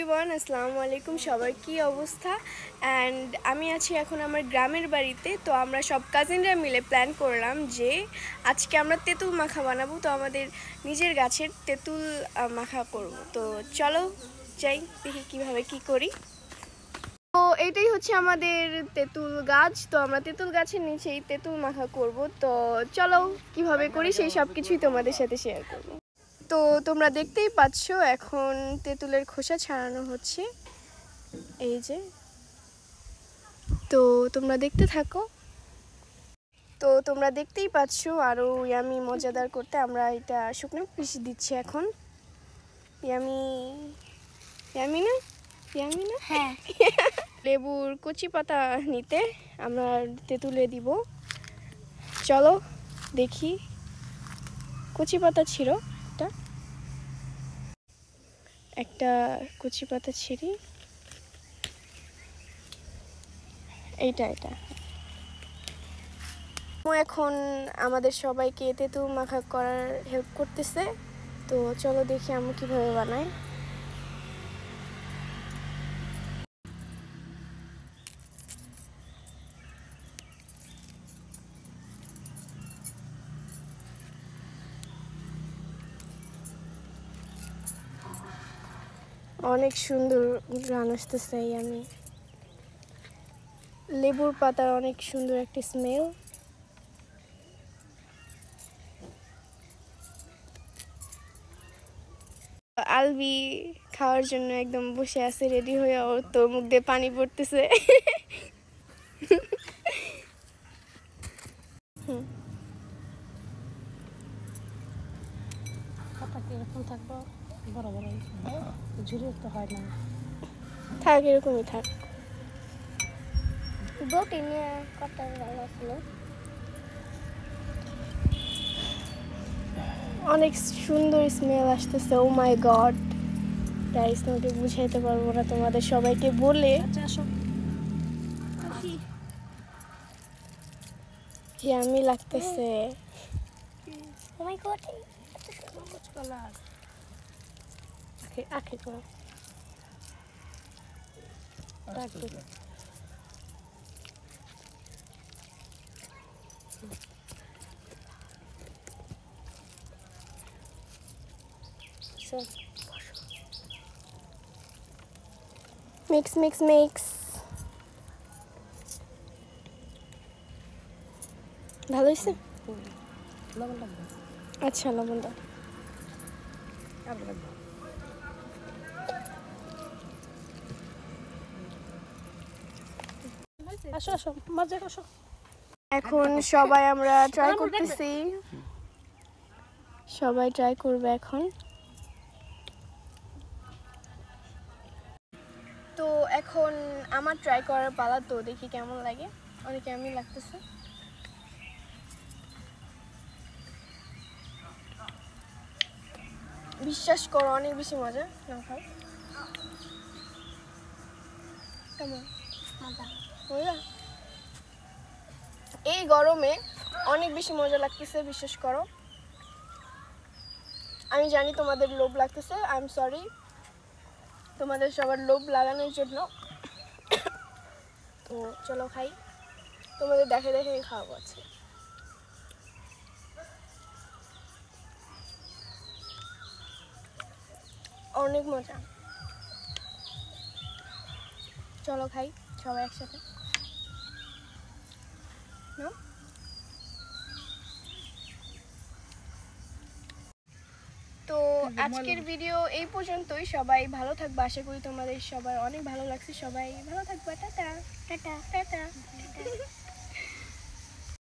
Everyone, আসসালামু আলাইকুম। সবার কি অবস্থা? অ্যান্ড আমি আছি এখন আমার গ্রামের বাড়িতে। তো আমরা সব কাজিনরা মিলে প্ল্যান করলাম যে আজকে আমরা তেঁতুল মাখা বানাবো। তো আমাদের নিজের গাছের তেঁতুল মাখা করব। তো চলো যাই, দেখি কীভাবে কি করি। তো এইটাই হচ্ছে আমাদের তেঁতুল গাছ। তো আমরা তেঁতুল গাছের নিচেই তেঁতুল মাখা করব। তো চলো কিভাবে করি সেই সব কিছুই তোমাদের সাথে শেয়ার করব। তো তোমরা দেখতেই পাচ্ছ এখন তেঁতুলের খোসা ছাড়ানো হচ্ছে, এই যে। তো তোমরা দেখতে থাকো। তো তোমরা দেখতেই পাচ্ছ আরও ইয়ামি মজাদার করতে আমরা এটা শুকনো পিষে দিচ্ছি এখন। ইয়ামি ইয়ামি না ইয়ামি না হ্যাঁ। লেবুর কচি পাতা নিতে আমরা তেঁতুলে দিব। চলো দেখি। কচি পাতা ছিল একটা কচি পাতা ছিঁড়ি, এটা ও এখন আমাদের সবাইকে তেঁতুল মাখা করার হেল্প করতেছে। তো চলো দেখি আমি কিভাবে বানাই। অনেক সুন্দর ঘ্রাণ আসতেছে, আমি লেবুর পাতার অনেক সুন্দর একটা স্মেল। আলবি খাওয়ার জন্য একদম বসে আছে রেডি হয়ে, ওর তো মুখ দিয়ে পানি পড়তেছে। থাক, এরকমই থাক। অনেক সুন্দর স্মেল আসতেছে। ও মাই গড গাইস, তোমাকে বুঝাইতে পারবো না তোমাদের সবাইকে বলে। ইয়ামি লাগতেছে। Mix mix mix. ভালো হয়েছে? আচ্ছা, লবণ দাও। এখন সবাই আমরা ট্রাই করতেছি, সবাই ট্রাই করবে এখন। তো এখন আমার ট্রাই করার পালা, তো দেখি কেমন লাগে। অনেক আমি লাগতেছে। বিশ্বাস করো অনেক বেশি মজা। না খাও কেমন মজা? এই গরমে অনেক বেশি মজা লাগতেছে, বিশ্বাস করো। আমি জানি তোমাদের লোভ লাগতেছে, আই এম সরি তোমাদের সবার লোভ লাগানোর জন্য। তো চলো খাই, তোমাদের দেখে দেখে খাওয়াবো আছে। অনেক মজা। চলো খাই সবাই একসাথে। তো আজকের ভিডিও এই পর্যন্তই। সবাই ভালো থাকবে, আশা করি তোমাদের সবার অনেক ভালো লাগছে। সবাই ভালো থাকবে। Tata tata tata.